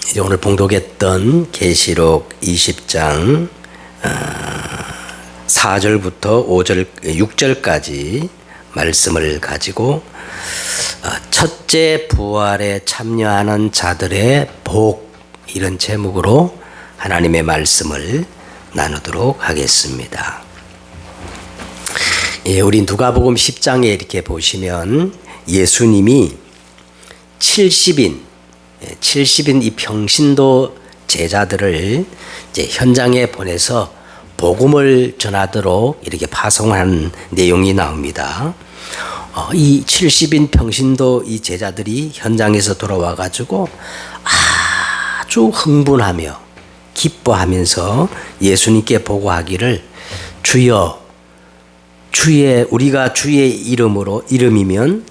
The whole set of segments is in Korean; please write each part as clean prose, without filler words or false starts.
이제 오늘 봉독했던 계시록 20장 4절부터 6절까지 말씀을 가지고 첫째 부활에 참여하는 자들의 복, 이런 제목으로 하나님의 말씀을 나누도록 하겠습니다. 우리 누가복음 10장에 이렇게 보시면 예수님이 70인 이 평신도 제자들을 이제 현장에 보내서 복음을 전하도록 이렇게 파송한 내용이 나옵니다. 이 70인 평신도 이 제자들이 현장에서 돌아와 가지고 아주 흥분하며 기뻐하면서 예수님께 보고하기를, 주여, 우리가 주의 이름이면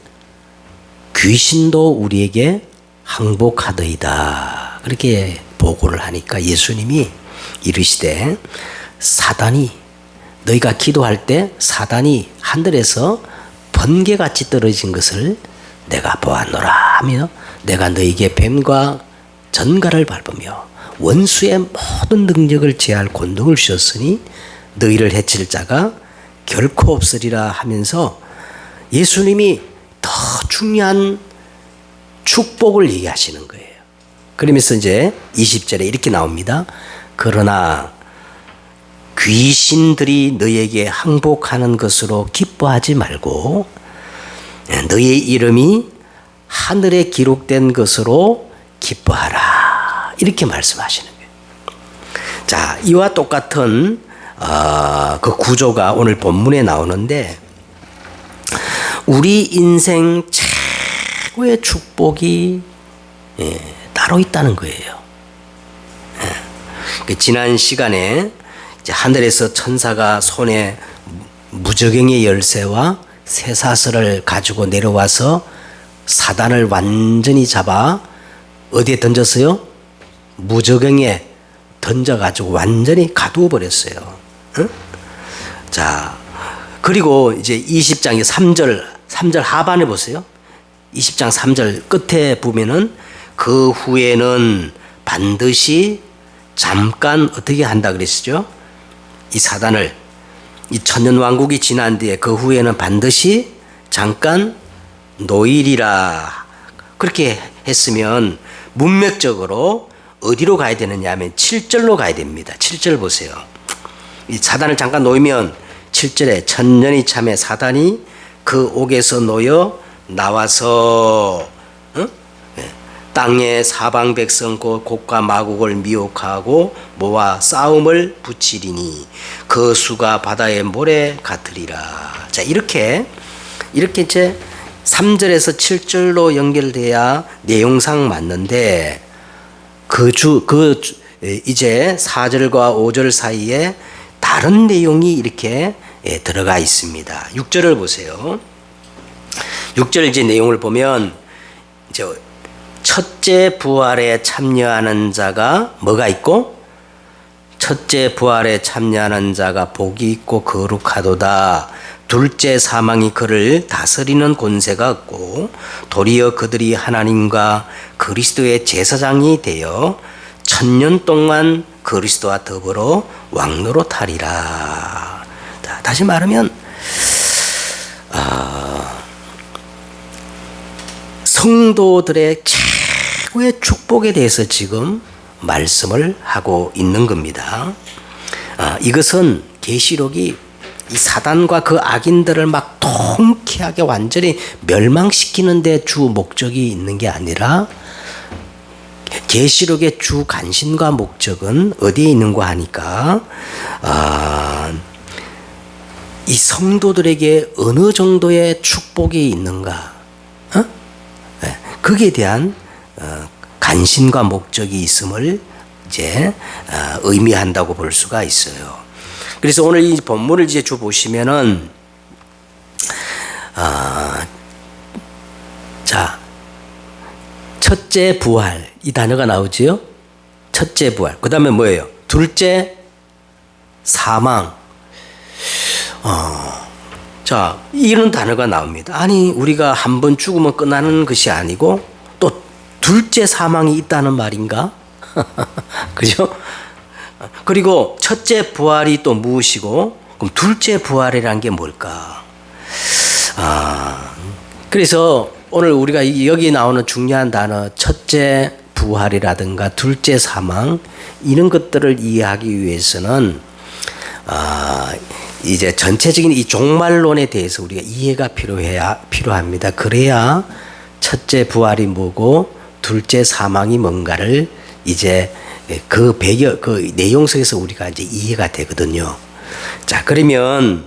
귀신도 우리에게 항복하더이다. 그렇게 보고를 하니까 예수님이 이르시되, 너희가 기도할 때 사단이 하늘에서 번개같이 떨어진 것을 내가 보았노라 하며, 내가 너희에게 뱀과 전갈을 밟으며 원수의 모든 능력을 제할 권능을 주셨으니 너희를 해칠 자가 결코 없으리라 하면서 예수님이 더 중요한 축복을 얘기하시는 거예요. 그러면서 이제 20절에 이렇게 나옵니다. 그러나 귀신들이 너희에게 항복하는 것으로 기뻐하지 말고 너희의 이름이 하늘에 기록된 것으로 기뻐하라. 이렇게 말씀하시는 거예요. 자, 이와 똑같은 그 구조가 오늘 본문에 나오는데, 우리 인생 최고의 축복이 따로 있다는 거예요. 지난 시간에 이제 하늘에서 천사가 손에 무저갱의 열쇠와 쇠사슬을 가지고 내려와서 사단을 완전히 잡아 어디에 던졌어요? 무저갱에 던져가지고 완전히 가두어 버렸어요. 자, 그리고 이제 20장의 3절 하반에 보세요. 20장 3절 끝에 보면은 그 후에는 반드시 잠깐 어떻게 한다 그랬죠? 이 사단을, 이 천년왕국이 지난 뒤에 그 후에는 반드시 잠깐 놓이리라. 그렇게 했으면 문맥적으로 어디로 가야 되느냐 하면 7절로 가야 됩니다. 7절 보세요. 이 사단을 잠깐 놓으면 7절에 천년이 참에 사단이 그 옥에서 놓여 나와서 땅의 사방 백성 곧 곡과 마곡을 미혹하고 모아 싸움을 붙이리니 그 수가 바다의 모래 같으리라. 자, 이렇게 이제 3절에서 7절로 연결돼야 내용상 맞는데, 이제 4절과 5절 사이에 다른 내용이 이렇게 들어가 있습니다. 6절을 보세요. 6절 이제 내용을 보면, 이제 첫째 부활에 참여하는 자가 뭐가 있고? 첫째 부활에 참여하는 자가 복이 있고 거룩하도다. 둘째 사망이 그를 다스리는 권세가 없고 도리어 그들이 하나님과 그리스도의 제사장이 되어 1000년 동안 그리스도와 더불어 왕노릇하리라. 다시 말하면 성도들의 최고의 축복에 대해서 지금 말씀을 하고 있는 겁니다. 이것은 계시록이 이 사단과 그 악인들을 막 통쾌하게 완전히 멸망시키는 데 주 목적이 있는 게 아니라, 계시록의 주 관심과 목적은 어디에 있는가 하니까 이 성도들에게 어느 정도의 축복이 있는가, 거기에 대한 관심과 목적이 있음을 이제 의미한다고 볼 수가 있어요. 그래서 오늘 이 본문을 이제 쭉 보시면은 자, 첫째 부활, 이 단어가 나오지요. 첫째 부활. 그 다음에 뭐예요? 둘째 사망. 자, 이런 단어가 나옵니다. 아니, 우리가 한 번 죽으면 끝나는 것이 아니고 또 둘째 사망이 있다는 말인가? 그죠? 그리고 첫째 부활이 또 무엇이고, 그럼 둘째 부활이란 게 뭘까? 그래서 오늘 우리가 여기 나오는 중요한 단어, 첫째 부활이라든가 둘째 사망, 이런 것들을 이해하기 위해서는 이제 전체적인 이 종말론에 대해서 우리가 이해가 필요합니다. 그래야 첫째 부활이 뭐고 둘째 사망이 뭔가를 이제 그 내용 속에서 우리가 이제 이해가 되거든요. 자, 그러면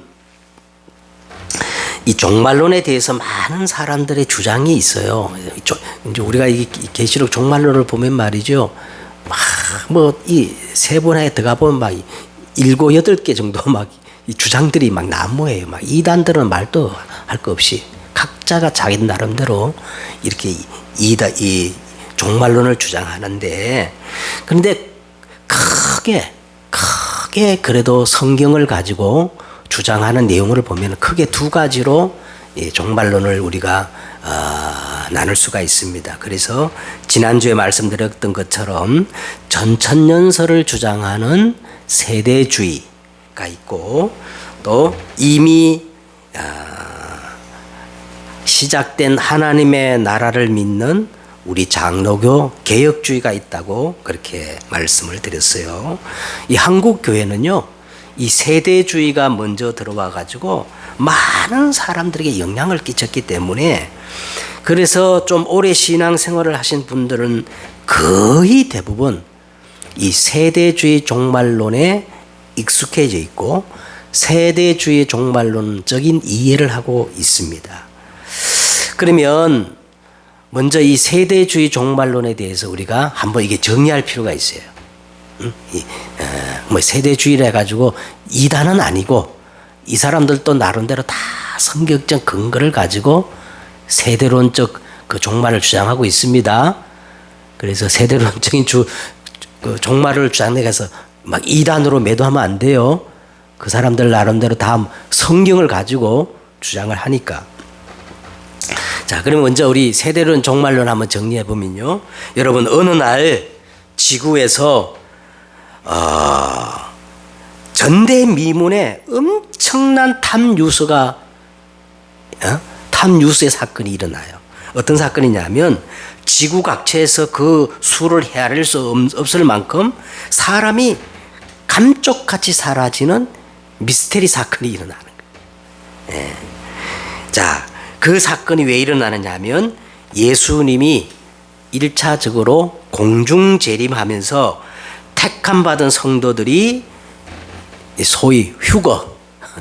이 종말론에 대해서 많은 사람들의 주장이 있어요. 이제 우리가 이 계시록 종말론을 보면 말이죠. 이 세 번에 들어가 보면 막 7, 8개 정도 막 이 주장들이 막 난무해요. 막 이단들은 말도 할 거 없이 각자가 자기 나름대로 이렇게 이 종말론을 주장하는데, 그런데 크게 그래도 성경을 가지고 주장하는 내용을 보면 크게 두 가지로 종말론을 우리가 나눌 수가 있습니다. 그래서 지난주에 말씀드렸던 것처럼 전천년설을 주장하는 세대주의가 있고, 또 이미 시작된 하나님의 나라를 믿는 우리 장로교 개혁주의가 있다고 그렇게 말씀을 드렸어요. 이 한국 교회는요, 이 세대주의가 먼저 들어와 가지고 많은 사람들에게 영향을 끼쳤기 때문에, 그래서 좀 오래 신앙생활을 하신 분들은 거의 대부분 이 세대주의 종말론에 익숙해져 있고 세대주의 종말론적인 이해를 하고 있습니다. 그러면 먼저 이 세대주의 종말론에 대해서 우리가 한번 이게 정의할 필요가 있어요. 세대주의라 해가지고 이단은 아니고, 이 사람들도 나름대로 다 성경적 근거를 가지고 세대론적 그 종말을 주장하고 있습니다. 그래서 세대론적인 그 종말을 주장해서 막 이단으로 매도하면 안 돼요. 그 사람들 나름대로 다 성경을 가지고 주장을 하니까. 자, 그럼 먼저 우리 세대론 종말론 한번 정리해 보면요. 여러분, 어느 날 지구에서 전대미문의 엄청난 탐유수의 사건이 일어나요. 어떤 사건이냐면 지구각처에서 그 수를 헤아릴 수 없을 만큼 사람이 감쪽같이 사라지는 미스테리 사건이 일어나는 거예요. 예. 자, 그 사건이 왜 일어나느냐 하면 예수님이 1차적으로 공중 재림하면서 택함 받은 성도들이 소위 휴거,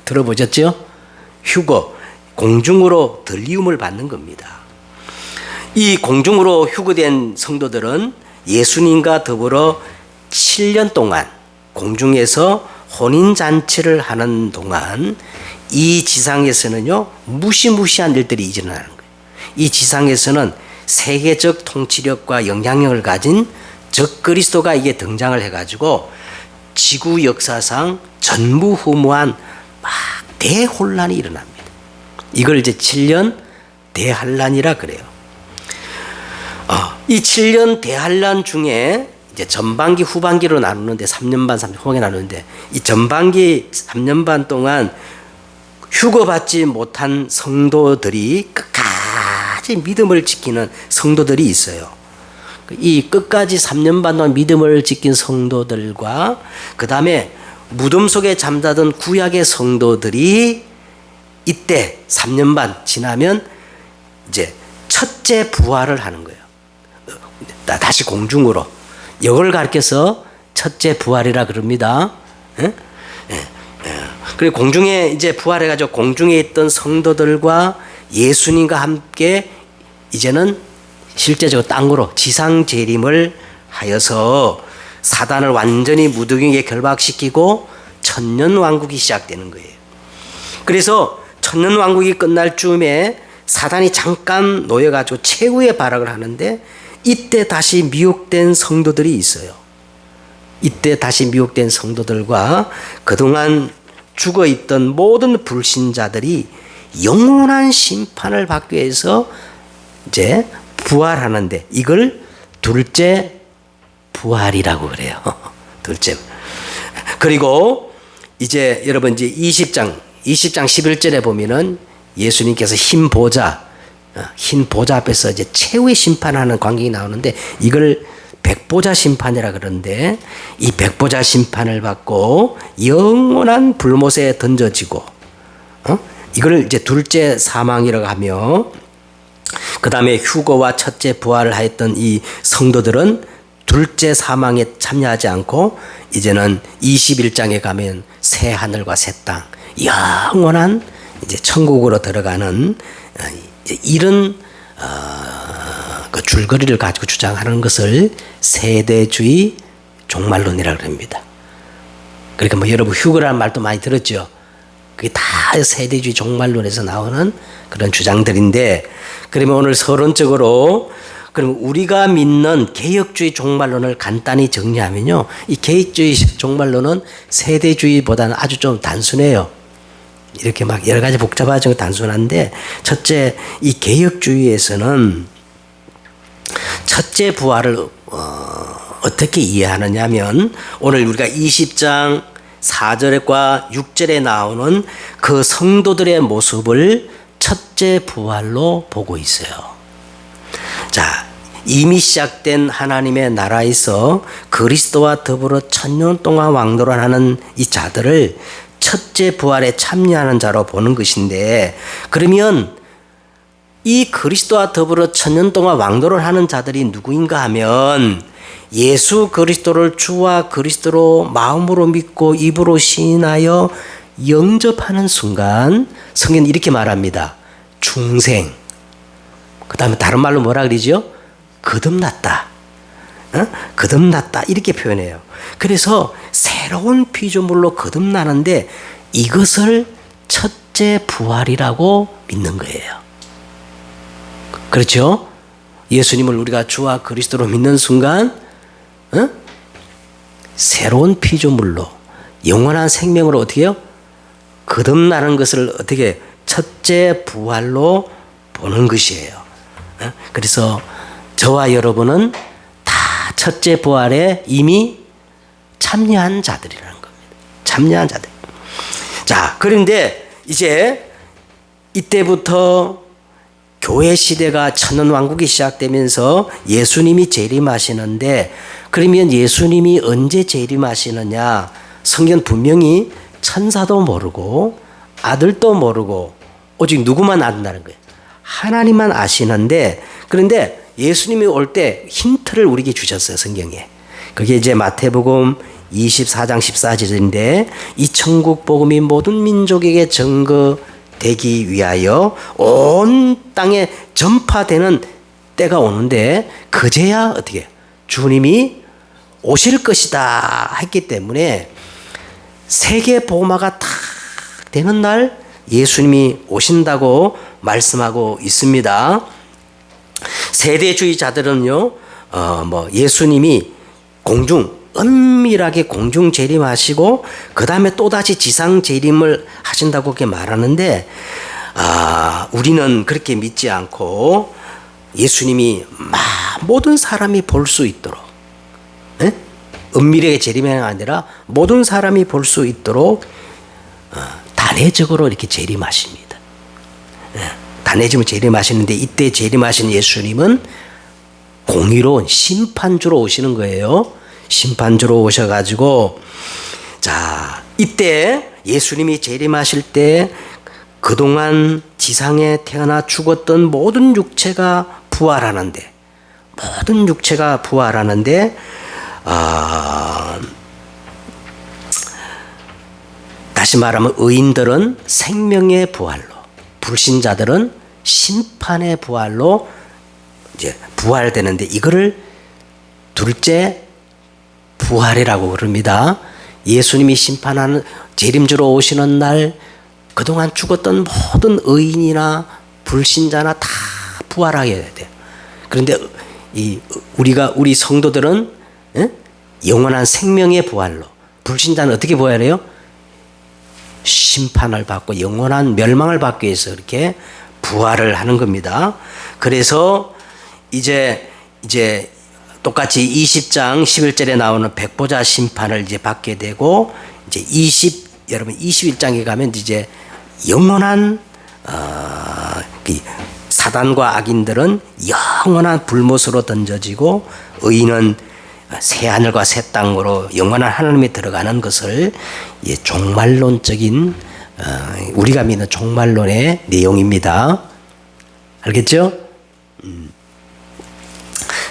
들어보셨죠? 휴거, 공중으로 들리움을 받는 겁니다. 이 공중으로 휴거된 성도들은 예수님과 더불어 7년 동안 공중에서 혼인잔치를 하는 동안 이 지상에서는요, 무시무시한 일들이 일어나는 거예요. 이 지상에서는 세계적 통치력과 영향력을 가진 적그리스도가 이게 등장을 해가지고 지구 역사상 전무후무한 막 대혼란이 일어납니다. 이걸 이제 7년 대환란이라 그래요. 이 7년 대환란 중에 이제 전반기 후반기로 나누는데 3년 반, 3년 후반기 나누는데, 이 전반기 3년 반 동안 휴거받지 못한 성도들이 끝까지 믿음을 지키는 성도들이 있어요. 이 끝까지 3년 반 동안 믿음을 지킨 성도들과 그 다음에 무덤 속에 잠자던 구약의 성도들이 이때 3년 반 지나면 이제 첫째 부활을 하는 거예요. 다시 공중으로. 이걸 가르쳐서 첫째 부활이라 그럽니다. 그리고 공중에 이제 부활해가지고 공중에 있던 성도들과 예수님과 함께 이제는 실제적으로 땅으로 지상 재림을 하여서 사단을 완전히 무덤에 결박시키고 천년왕국이 시작되는 거예요. 그래서 천년왕국이 끝날 즈음에 사단이 잠깐 놓여가지고 최후의 발악을 하는데, 이때 다시 미혹된 성도들이 있어요. 이때 다시 미혹된 성도들과 그동안 죽어있던 모든 불신자들이 영원한 심판을 받기 위해서 이제 부활하는데, 이걸 둘째 부활이라고 그래요. 둘째. 그리고 이제 여러분 이제 20장 11절에 보면은 예수님께서 흰 보좌 앞에서 이제 최후의 심판하는 광경이 나오는데 이걸 백보자 심판이라 그러는데 이 백보자 심판을 받고 영원한 불못에 던져지고 이걸 이제 둘째 사망이라고 하며 그 다음에 휴거와 첫째 부활을 하였던 이 성도들은 둘째 사망에 참여하지 않고 이제는 21장에 가면 새 하늘과 새 땅 영원한 이제 천국으로 들어가는 이런 그 줄거리를 가지고 주장하는 것을 세대주의 종말론이라고 합니다. 그러니까 뭐 여러분 휴거라는 말도 많이 들었죠. 그게 다 세대주의 종말론에서 나오는 그런 주장들인데 그러면 오늘 서론적으로 그럼 우리가 믿는 개혁주의 종말론을 간단히 정리하면요. 이 개혁주의 종말론은 세대주의보다는 아주 좀 단순해요. 이렇게 막 여러 가지 복잡하지고 단순한데 첫째 이 개혁주의에서는 첫째 부활을 어떻게 이해하느냐 하면 오늘 우리가 20장 4절과 6절에 나오는 그 성도들의 모습을 첫째 부활로 보고 있어요. 자, 이미 시작된 하나님의 나라에서 그리스도와 더불어 천년 동안 왕노릇하는 이 자들을 첫째 부활에 참여하는 자로 보는 것인데 그러면 이 그리스도와 더불어 천년 동안 왕노를 하는 자들이 누구인가 하면 예수 그리스도를 주와 그리스도로 마음으로 믿고 입으로 시인하여 영접하는 순간 성경은 이렇게 말합니다. 중생. 그 다음에 다른 말로 뭐라 그러죠? 거듭났다. 거듭났다 이렇게 표현해요. 그래서 새로운 피조물로 거듭나는데 이것을 첫째 부활이라고 믿는 거예요. 그렇죠? 예수님을 우리가 주와 그리스도로 믿는 순간 새로운 피조물로 영원한 생명으로 어떻게 해요? 거듭나는 것을 어떻게 첫째 부활로 보는 것이에요. 그래서 저와 여러분은 다 첫째 부활에 이미 참여한 자들이라는 겁니다. 참여한 자들. 자, 그런데 이제 이때부터 교회 시대가 천년왕국이 시작되면서 예수님이 재림하시는데 그러면 예수님이 언제 재림하시느냐? 성경 분명히 천사도 모르고 아들도 모르고 오직 누구만 안다는 거예요. 하나님만 아시는데 그런데 예수님이 올 때 힌트를 우리에게 주셨어요. 성경에. 그게 이제 마태복음 24장 14절인데 이 천국 복음이 모든 민족에게 증거되기 위하여 온 땅에 전파되는 때가 오는데 그제야 어떻게 주님이 오실 것이다 했기 때문에 세계 복음화가 탁 되는 날 예수님이 오신다고 말씀하고 있습니다. 세대주의자들은요, 예수님이 은밀하게 공중 재림하시고 그 다음에 또다시 지상 재림을 하신다고 그렇게 말하는데 우리는 그렇게 믿지 않고 예수님이 모든 사람이 볼 수 있도록 은밀하게 재림이 아니라 모든 사람이 볼 수 있도록 단회적으로 이렇게 재림하십니다. 단회적으로 재림하시는데 이때 재림하신 예수님은 공의로운 심판주로 오시는 거예요. 심판주로 오셔가지고 자 이때 예수님이 재림하실 때 그동안 지상에 태어나 죽었던 모든 육체가 부활하는데 다시 말하면 의인들은 생명의 부활로 불신자들은 심판의 부활로 이제 부활되는데 이거를 둘째 부활이라고 그럽니다. 예수님이 심판하는 재림주로 오시는 날 그동안 죽었던 모든 의인이나 불신자나 다 부활하게 돼요. 그런데 우리 성도들은 영원한 생명의 부활로 불신자는 어떻게 부활해요? 심판을 받고 영원한 멸망을 받기 위해서 이렇게 부활을 하는 겁니다. 그래서 이제 똑같이 20장 11절에 나오는 백보자 심판을 이제 받게 되고, 이제 여러분 21장에 가면 이제 영원한 사단과 악인들은 영원한 불못으로 던져지고, 의인은 새 하늘과 새 땅으로 영원한 하나님에 들어가는 것을 종말론적인 우리가 믿는 종말론의 내용입니다. 알겠죠?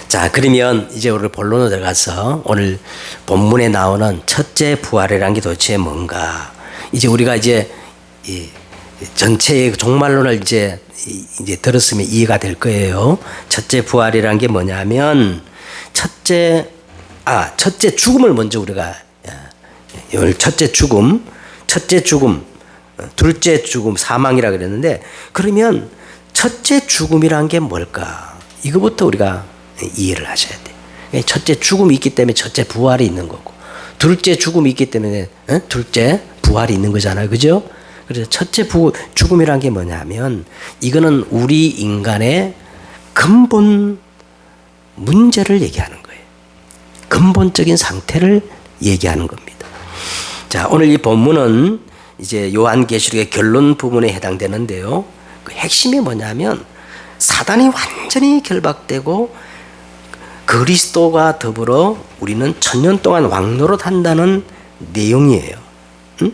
자, 그러면 이제 우리 본론으로 들어가서 오늘 본문에 나오는 첫째 부활이라는 게 도대체 뭔가. 이제 우리가 이제 전체의 종말론을 이제 들었으면 이해가 될 거예요. 첫째 부활이라는 게 뭐냐면, 첫째 죽음을 먼저 우리가, 첫째 죽음, 둘째 죽음, 사망이라 그랬는데, 그러면 첫째 죽음이란 게 뭘까? 이거부터 우리가 이해를 하셔야 돼요. 첫째 죽음이 있기 때문에 첫째 부활이 있는 거고, 둘째 죽음이 있기 때문에 둘째 부활이 있는 거잖아요. 그죠? 그래서 첫째 죽음이란 게 뭐냐면, 이거는 우리 인간의 근본 문제를 얘기하는 거예요. 근본적인 상태를 얘기하는 겁니다. 자, 오늘 이 본문은 이제 요한계시록의 결론 부분에 해당되는데요. 그 핵심이 뭐냐면, 사단이 완전히 결박되고 그리스도와 더불어 우리는 1000년 동안 왕노릇 한다는 내용이에요. 응?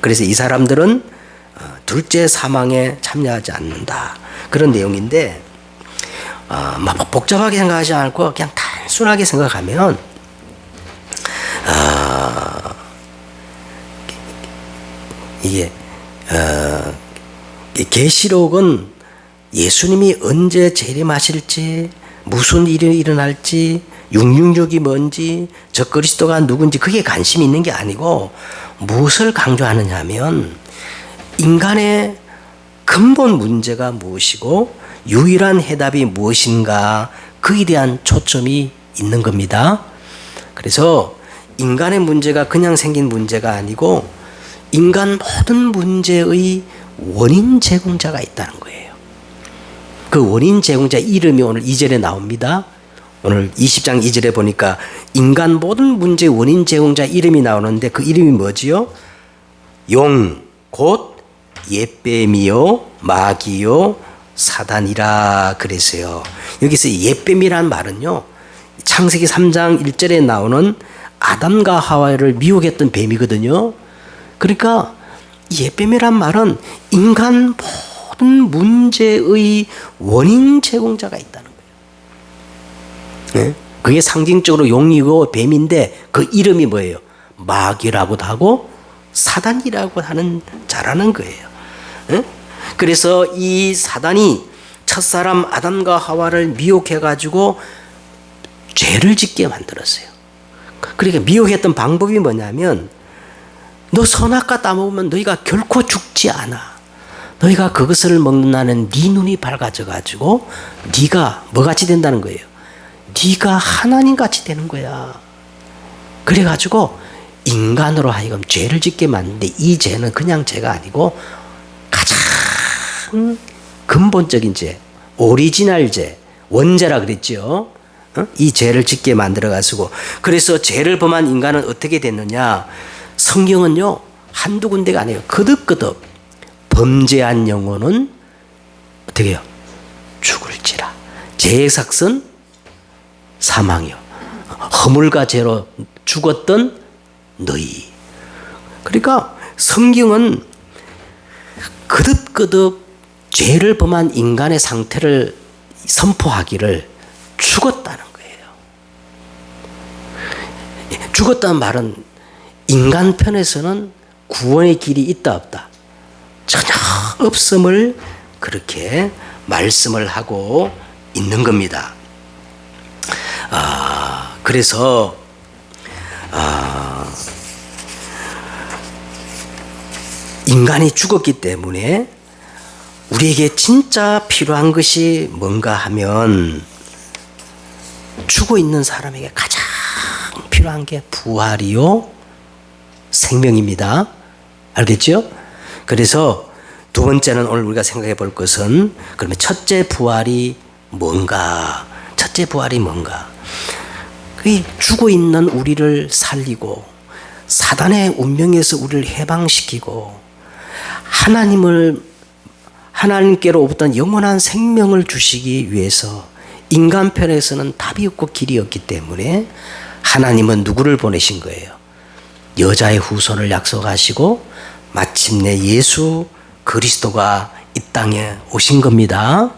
그래서 이 사람들은 둘째 사망에 참여하지 않는다, 그런 내용인데, 막 복잡하게 생각하지 않고 그냥 단순하게 생각하면, 이게 계시록은 예수님이 언제 재림하실지, 무슨 일이 일어날지, 666이 뭔지, 저 그리스도가 누군지 그게 관심이 있는 게 아니고, 무엇을 강조하느냐 하면 인간의 근본 문제가 무엇이고 유일한 해답이 무엇인가, 그에 대한 초점이 있는 겁니다. 그래서 인간의 문제가 그냥 생긴 문제가 아니고 인간 모든 문제의 원인 제공자가 있다는 거예요. 그 원인 제공자 이름이 오늘 2절에 나옵니다. 오늘 20장 2절에 보니까 인간 모든 문제의 원인 제공자 이름이 나오는데, 그 이름이 뭐지요? 용, 곧 옛뱀이요 마귀요 사단이라 그랬어요. 여기서 옛뱀이란 말은요, 창세기 3장 1절에 나오는 아담과 하와를 미혹했던 뱀이거든요. 그러니까 옛뱀이란 말은 인간 모든 문제의 원인 제공자가 있다는 거예요. 네? 그게 상징적으로 용이고 뱀인데, 그 이름이 뭐예요? 마귀라고도 하고 사단이라고 하는 자라는 거예요. 네? 그래서 이 사단이 첫사람 아담과 하와를 미혹해가지고 죄를 짓게 만들었어요. 그러니까 미혹했던 방법이 뭐냐면, 너 선악과 따먹으면 너희가 결코 죽지 않아. 너희가 그것을 먹는다는 네 눈이 밝아져가지고 네가 뭐같이 된다는 거예요? 네가 하나님같이 되는 거야. 그래가지고 인간으로 하여금 죄를 짓게 만드는데, 이 죄는 그냥 죄가 아니고 가장 근본적인 죄, 오리지널 죄, 원죄라 그랬죠. 이 죄를 짓게 만들어가지고, 그래서 죄를 범한 인간은 어떻게 됐느냐? 성경은요, 한두 군데가 아니에요. 거듭거듭 범죄한 영혼은 어떻게 해요? 죽을지라. 죄의 삭은 사망이요. 허물과 죄로 죽었던 너희. 그러니까 성경은 거듭거듭 죄를 범한 인간의 상태를 선포하기를 죽었다는 거예요. 죽었다는 말은 인간 편에서는 구원의 길이 있다 없다? 전혀 없음을 그렇게 말씀을 하고 있는 겁니다. 그래서 인간이 죽었기 때문에 우리에게 진짜 필요한 것이 뭔가 하면, 죽어 있는 사람에게 가장 필요한 게 부활이요 생명입니다. 알겠죠? 그래서 두 번째는 오늘 우리가 생각해 볼 것은, 그러면 첫째 부활이 뭔가? 첫째 부활이 뭔가? 이 죽어 있는 우리를 살리고 사단의 운명에서 우리를 해방시키고 하나님께로부터 영원한 생명을 주시기 위해서 인간 편에서는 답이 없고 길이 없기 때문에 하나님은 누구를 보내신 거예요? 여자의 후손을 약속하시고 마침내 예수 그리스도가 이 땅에 오신 겁니다.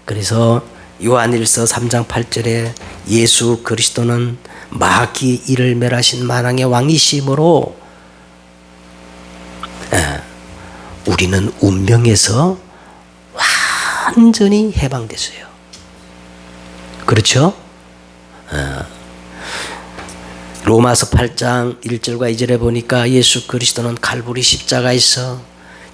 그래서 요한일서 3장 8절에 예수 그리스도는 마귀 이를 멸하신 만왕의 왕이시므로 우리는 운명에서 완전히 해방됐어요. 그렇죠? 로마서 8장 1절과 2절에 보니까 예수 그리스도는 갈보리 십자가에서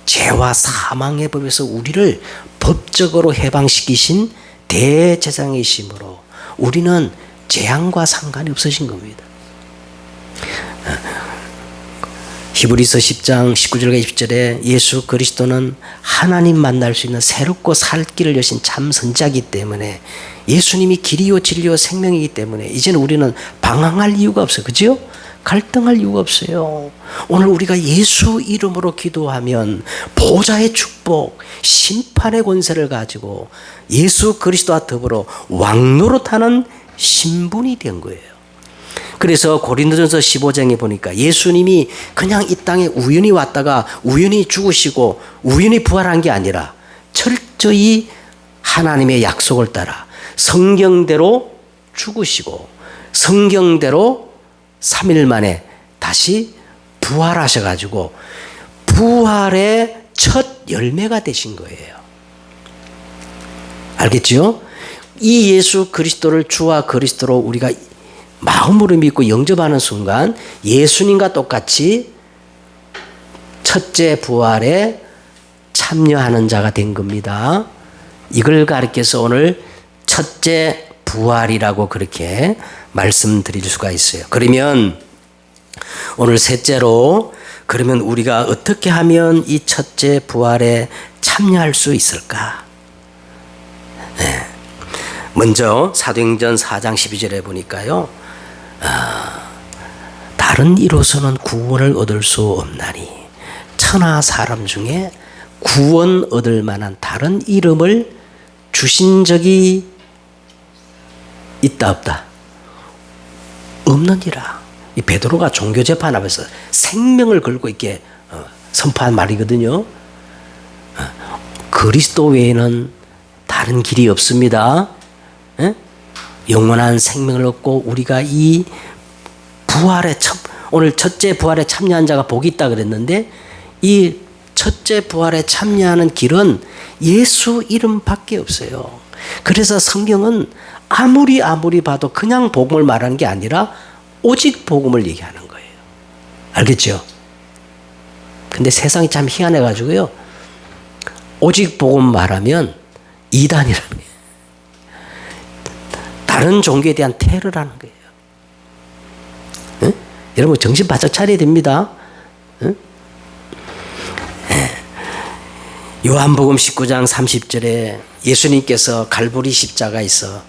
죄와 사망의 법에서 우리를 법적으로 해방시키신 대제사장이시므로 우리는 재앙과 상관이 없으신 겁니다. 히브리서 10장 19절과 20절에 예수 그리스도는 하나님 만날 수 있는 새롭고 살 길을 여신 참 선지자이기 때문에 예수님이 길이요 진리요 생명이기 때문에 이제는 우리는 방황할 이유가 없어요. 그죠? 갈등할 이유가 없어요. 오늘 우리가 예수 이름으로 기도하면 보좌의 축복, 심판의 권세를 가지고 예수 그리스도와 더불어 왕노릇하는 신분이 된 거예요. 그래서 고린도전서 15장에 보니까 예수님이 그냥 이 땅에 우연히 왔다가 우연히 죽으시고 우연히 부활한 게 아니라 철저히 하나님의 약속을 따라 성경대로 죽으시고 성경대로 3일 만에 다시 부활하셔가지고 부활의 첫 열매가 되신 거예요. 알겠죠? 이 예수 그리스도를 주와 그리스도로 우리가 마음으로 믿고 영접하는 순간 예수님과 똑같이 첫째 부활에 참여하는 자가 된 겁니다. 이걸 가리켜서 오늘 첫째 부활이라고 그렇게 말씀드릴 수가 있어요. 그러면 오늘 셋째로 그러면 우리가 어떻게 하면 이 첫째 부활에 참여할 수 있을까? 네. 먼저 사도행전 4장 12절에 보니까요. 다른 이로서는 구원을 얻을 수 없나니 천하 사람 중에 구원 얻을 만한 다른 이름을 주신 적이 있다 없다? 없느니라. 이 베드로가 종교 재판 앞에서 생명을 걸고 있게 선포한 말이거든요. 그리스도 외에는 다른 길이 없습니다. 영원한 생명을 얻고 우리가 이 부활의 오늘 첫째 부활에 참여한 자가 복이 있다 그랬는데 이 첫째 부활에 참여하는 길은 예수 이름밖에 없어요. 그래서 성경은 아무리 봐도 그냥 복음을 말하는 게 아니라 오직 복음을 얘기하는 거예요. 알겠죠? 근데 세상이 참 희한해가지고요. 오직 복음 말하면 이단이라는 거예요. 다른 종교에 대한 테러라는 거예요. 응? 여러분 정신 바짝 차려야 됩니다. 응? 요한복음 19장 30절에 예수님께서 갈보리 십자가에서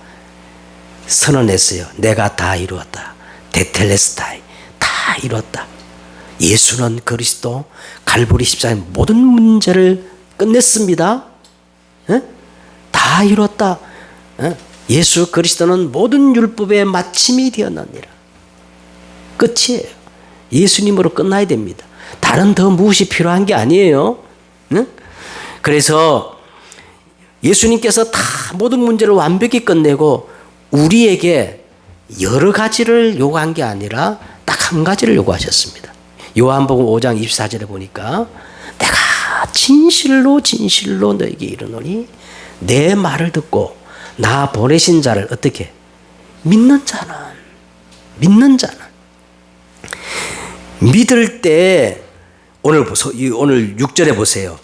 선언했어요. 내가 다 이루었다. 데텔레스타이 다 이루었다. 예수는 그리스도 갈보리 십자가의 모든 문제를 끝냈습니다. 응? 다 이루었다. 응? 예수 그리스도는 모든 율법의 마침이 되었느니라. 끝이에요. 예수님으로 끝나야 됩니다. 다른 더 무엇이 필요한 게 아니에요. 응? 그래서 예수님께서 다 모든 문제를 완벽히 끝내고 우리에게 여러 가지를 요구한 게 아니라 딱 한 가지를 요구하셨습니다. 요한복음 5장 24절에 보니까 내가 진실로 너에게 이르노니 내 말을 듣고 나 보내신 자를 어떻게 믿는 자는 믿을 때 오늘 6절에 보세요.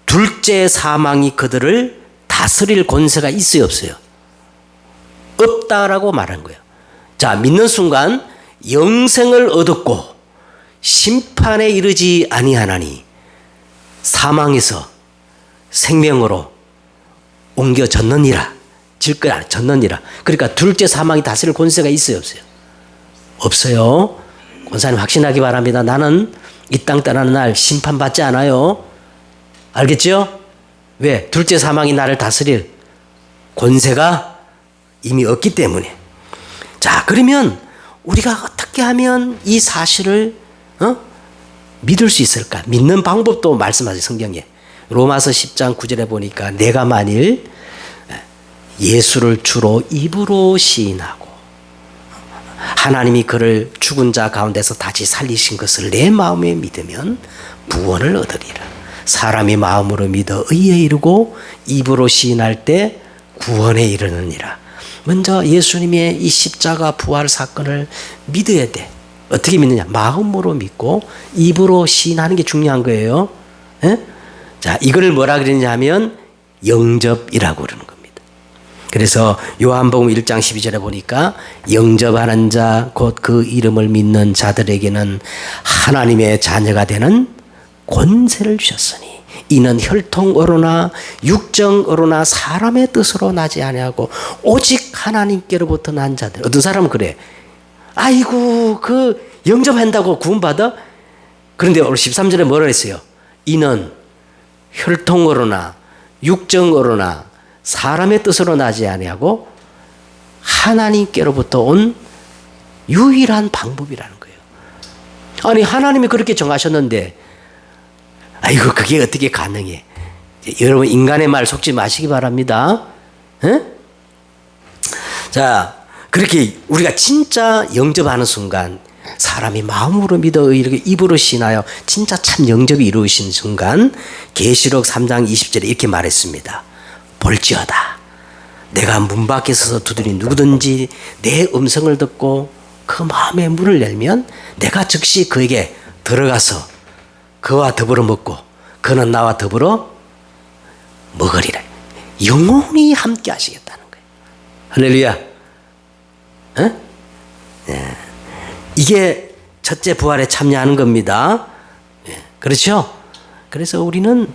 둘째 사망이 그들을 다스릴 권세가 있어요 없어요? 없다라고 말한 거예요. 자, 믿는 순간 영생을 얻었고 심판에 이르지 아니하나니 사망에서 생명으로 옮겨졌느니라. 졌느니라. 그러니까 둘째 사망이 다스릴 권세가 있어요 없어요? 없어요. 권사님 확신하기 바랍니다. 나는 이 땅 떠나는 날 심판받지 않아요. 알겠죠? 왜? 둘째 사망이 나를 다스릴 권세가 이미 없기 때문에. 자, 그러면 우리가 어떻게 하면 이 사실을 믿을 수 있을까? 믿는 방법도 말씀하세요, 성경에. 로마서 10장 9절에 보니까 내가 만일 예수를 주로 입으로 시인하고 하나님이 그를 죽은 자 가운데서 다시 살리신 것을 내 마음에 믿으면 구원을 얻으리라. 사람이 마음으로 믿어 의에 이르고 입으로 시인할 때 구원에 이르느니라. 먼저 예수님의 이 십자가 부활 사건을 믿어야 돼. 어떻게 믿느냐? 마음으로 믿고 입으로 시인하는 게 중요한 거예요. 에? 자, 이걸 뭐라 그러냐 하면 영접이라고 그러는 겁니다. 그래서 요한복음 1장 12절에 보니까 영접하는 자 곧 그 이름을 믿는 자들에게는 하나님의 자녀가 되는 권세를 주셨으니 이는 혈통으로나 육정으로나 사람의 뜻으로 나지 아니하고 오직 하나님께로부터 난 자들. 어떤 사람은 그래. 아이고 그 영접한다고 구원받아? 그런데 오늘 13절에 뭐라 했어요? 이는 혈통으로나 육정으로나 사람의 뜻으로 나지 아니하고 하나님께로부터 온 유일한 방법이라는 거예요. 아니 하나님이 그렇게 정하셨는데 아이고 그게 어떻게 가능해? 여러분 인간의 말 속지 마시기 바랍니다. 에? 자, 그렇게 우리가 진짜 영접하는 순간 사람이 마음으로 믿어 이렇게 입으로 신하여 진짜 참 영접이 이루어진 순간 계시록 3장 20절에 이렇게 말했습니다. 볼지어다 내가 문 밖에 서서 두드리 누구든지 내 음성을 듣고 그 마음의 문을 열면 내가 즉시 그에게 들어가서 그와 더불어 먹고 그는 나와 더불어 먹으리라. 영원히 함께 하시겠다는 거예요. 할렐루야. 네. 이게 첫째 부활에 참여하는 겁니다. 네. 그렇죠? 그래서 우리는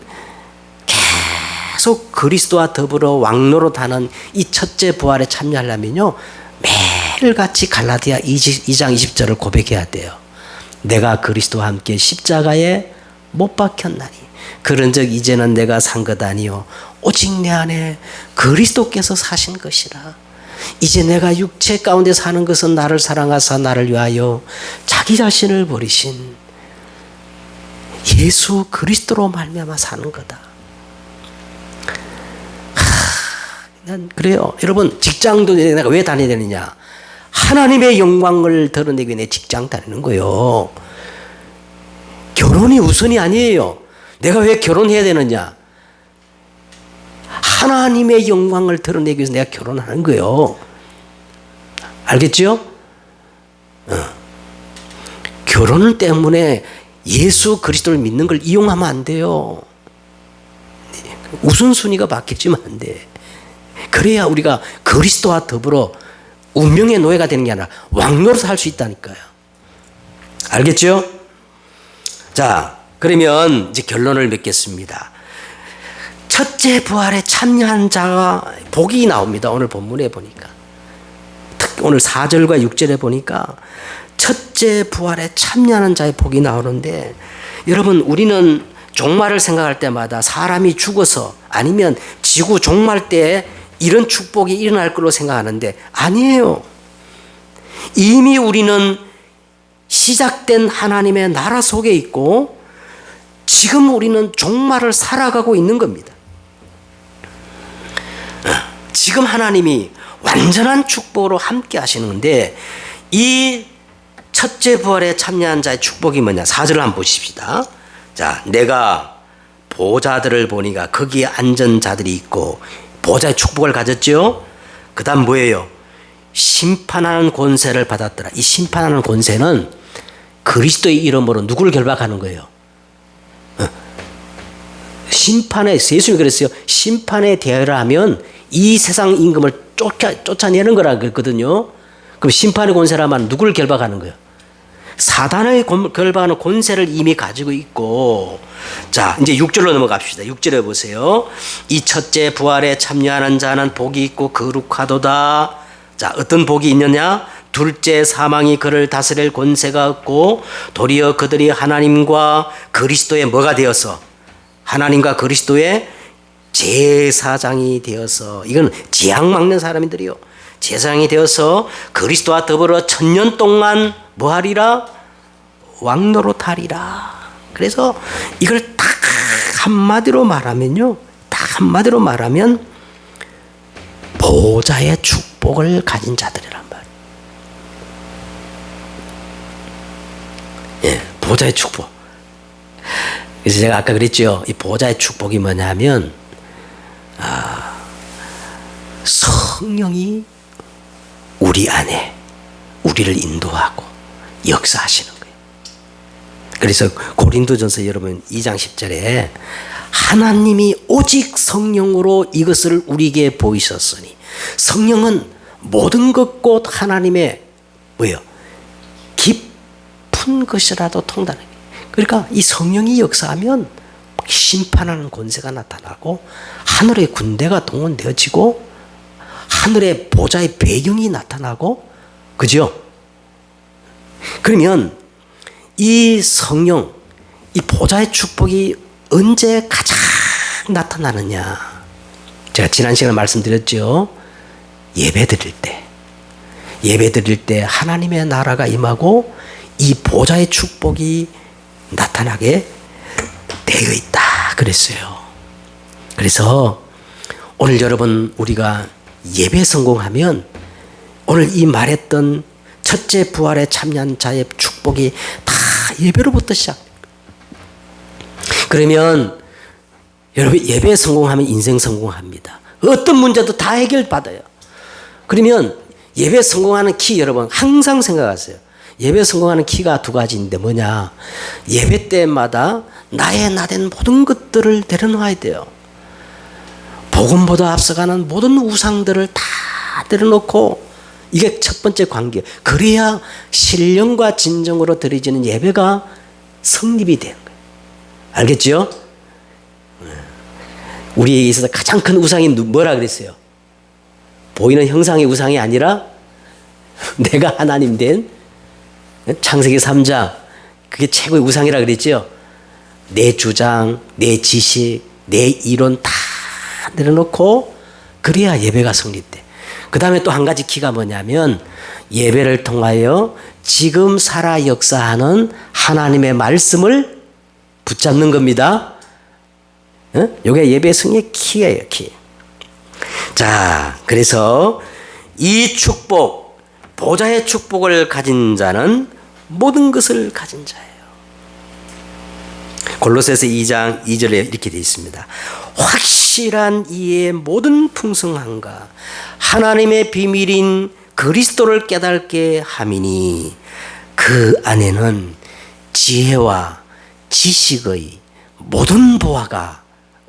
계속 그리스도와 더불어 왕노릇하는 이 첫째 부활에 참여하려면요 매일같이 갈라디아 2장 20절을 고백해야 돼요. 내가 그리스도와 함께 십자가에 못 박혔나니 그런즉 이제는 내가 산 것 아니요 오직 내 안에 그리스도께서 사신 것이라. 이제 내가 육체 가운데 사는 것은 나를 사랑하사 나를 위하여 자기 자신을 버리신 예수 그리스도로 말미암아 사는 거다. 난 그래요. 여러분 직장도 내가 왜 다녀야 되느냐? 하나님의 영광을 드러내기 위해 내 직장 다니는 거예요. 결혼이 우선이 아니에요. 내가 왜 결혼해야 되느냐? 하나님의 영광을 드러내기 위해서 내가 결혼하는 거예요. 알겠죠? 결혼 때문에 예수 그리스도를 믿는 걸 이용하면 안 돼요. 우선순위가 바뀌지면 안 돼. 그래야 우리가 그리스도와 더불어 운명의 노예가 되는 게 아니라 왕노릇을 할 수 있다니까요. 알겠죠? 자, 그러면 이제 결론을 맺겠습니다. 첫째 부활에 참여한 자가 복이 나옵니다. 오늘 본문에 보니까. 특히 오늘 4절과 6절에 보니까 첫째 부활에 참여하는 자의 복이 나오는데 여러분 우리는 종말을 생각할 때마다 사람이 죽어서 아니면 지구 종말 때에 이런 축복이 일어날 걸로 생각하는데 아니에요. 이미 우리는 시작된 하나님의 나라 속에 있고 지금 우리는 종말을 살아가고 있는 겁니다. 지금 하나님이 완전한 축복으로 함께 하시는데 이 첫째 부활에 참여한 자의 축복이 뭐냐? 4절을 한번 보십시다. 자, 내가 보좌들을 보니까 거기에 앉은 자들이 있고 보좌의 축복을 가졌죠. 그 다음 뭐예요? 심판하는 권세를 받았더라. 이 심판하는 권세는 그리스도의 이름으로 누구를 결박하는 거예요? 심판에, 예수님이 그랬어요. 심판에 대하여 하면 이 세상 임금을 쫓아내는 거라 그랬거든요. 그럼 심판의 권세라면 누구를 결박하는 거예요? 사단을 결박하는 권세를 이미 가지고 있고, 자 이제 6절로 넘어갑시다. 6절에 보세요. 이 첫째 부활에 참여하는 자는 복이 있고 거룩하도다. 자, 어떤 복이 있느냐? 둘째 사망이 그를 다스릴 권세가 없고 도리어 그들이 하나님과 그리스도의 뭐가 되어서 하나님과 그리스도의 제사장이 되어서 이건 재앙 막는 사람들이요. 제사장이 되어서 그리스도와 더불어 1000년 동안 뭐하리라? 왕노릇하리라. 그래서 이걸 딱 한마디로 말하면요. 딱 한마디로 말하면 보좌의 축복을 가진 자들이란 말이에요. 예, 보좌의 축복. 그래서 제가 아까 그랬죠. 이 보좌의 축복이 뭐냐면 성령이 우리 안에 우리를 인도하고 역사하시는 거예요. 그래서 고린도전서 여러분 2장 10절에 하나님이 오직 성령으로 이것을 우리에게 보이셨으니 성령은 모든 것 곧 하나님의 뭐예요? 깊은 것이라도 통달하는 거예요. 그러니까 이 성령이 역사하면 심판하는 권세가 나타나고 하늘의 군대가 동원되어지고 하늘의 보좌의 배경이 나타나고 그죠? 그러면 이 성령, 이 보좌의 축복이 언제 가장 나타나느냐? 제가 지난 시간에 말씀드렸죠. 예배 드릴 때 하나님의 나라가 임하고 이 보좌의 축복이 나타나게 되어 있다 그랬어요. 그래서 오늘 여러분 우리가 예배 성공하면 오늘 이 말했던 첫째 부활에 참여한 자의 축복이 다 예배로부터 시작. 그러면 여러분 예배 성공하면 인생 성공합니다. 어떤 문제도 다 해결받아요. 그러면 예배 성공하는 키 여러분 항상 생각하세요. 예배 성공하는 키가 두 가지인데 뭐냐? 예배 때마다 나의 나된 모든 것들을 내려놓아야 돼요. 복음보다 앞서가는 모든 우상들을 다 내려놓고 이게 첫 번째 관계. 그래야 신령과 진정으로 드려지는 예배가 성립이 되는 거예요. 알겠죠? 우리에게 있어서 가장 큰 우상이 뭐라 그랬어요? 보이는 형상의 우상이 아니라 내가 하나님 된 창세기 3장 그게 최고의 우상이라 그랬죠. 내 주장, 내 지식, 내 이론 다 내려놓고 그래야 예배가 성립돼. 그 다음에 또 한 가지 키가 뭐냐면 예배를 통하여 지금 살아 역사하는 하나님의 말씀을 붙잡는 겁니다. 이게 예배 승리의 키예요, 키. 자, 그래서 이 축복, 보좌의 축복을 가진 자는 모든 것을 가진 자예요. 골로새서 2장 2절에 이렇게 되어 있습니다. 확실한 이의 모든 풍성함과 하나님의 비밀인 그리스도를 깨닫게 함이니 그 안에는 지혜와 지식의 모든 보화가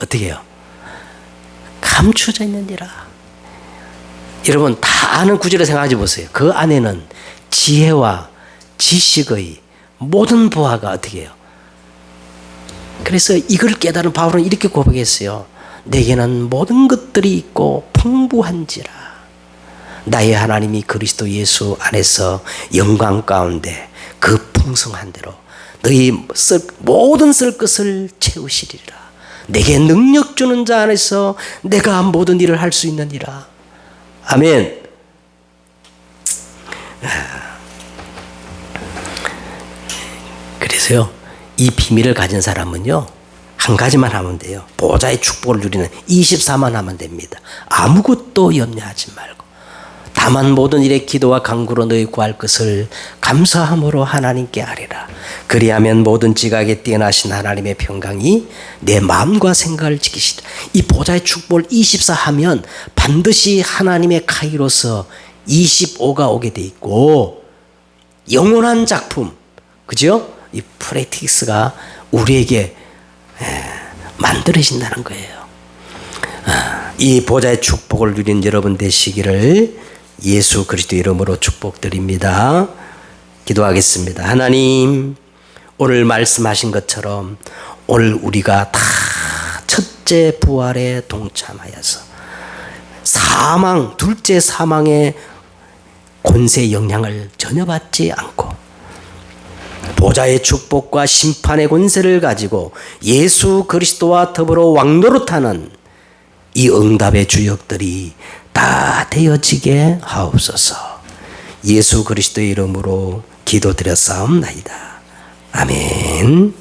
어떻게 해요? 감추어져 있느니라. 여러분 다 아는 구절을 생각하지 보세요. 그 안에는 지혜와 지식의 모든 보화가 어떻게 해요? 그래서 이걸 깨달은 바울은 이렇게 고백했어요. 내게는 모든 것들이 있고 풍부한지라. 나의 하나님이 그리스도 예수 안에서 영광 가운데 그 풍성한 대로 너희 모든 쓸 것을 채우시리라. 내게 능력 주는 자 안에서 내가 모든 일을 할 수 있느니라. 아멘. 그래서요, 이 비밀을 가진 사람은요, 한 가지만 하면 돼요. 보좌의 축복을 누리는 24만 하면 됩니다. 아무것도 염려하지 말고. 다만 모든 일에 기도와 간구로 너희 구할 것을 감사함으로 하나님께 아뢰라. 그리하면 모든 지각에 뛰어나신 하나님의 평강이 내 마음과 생각을 지키시리라. 이 보좌의 축복을 24 하면 반드시 하나님의 카이로서 25가 오게 돼 있고 영원한 작품, 그죠? 이 프레틱스가 우리에게 만들어진다는 거예요. 이 보좌의 축복을 누린 여러분 되시기를 예수 그리스도 이름으로 축복드립니다. 기도하겠습니다. 하나님, 오늘 말씀하신 것처럼 오늘 우리가 다 첫째 부활에 동참하여서 사망, 둘째 사망의 권세의 영향을 전혀 받지 않고 보좌의 축복과 심판의 권세를 가지고 예수 그리스도와 더불어 왕노릇하는 이 응답의 주역들이 다 되어지게 하옵소서. 예수 그리스도의 이름으로 기도드렸사옵나이다. 아멘.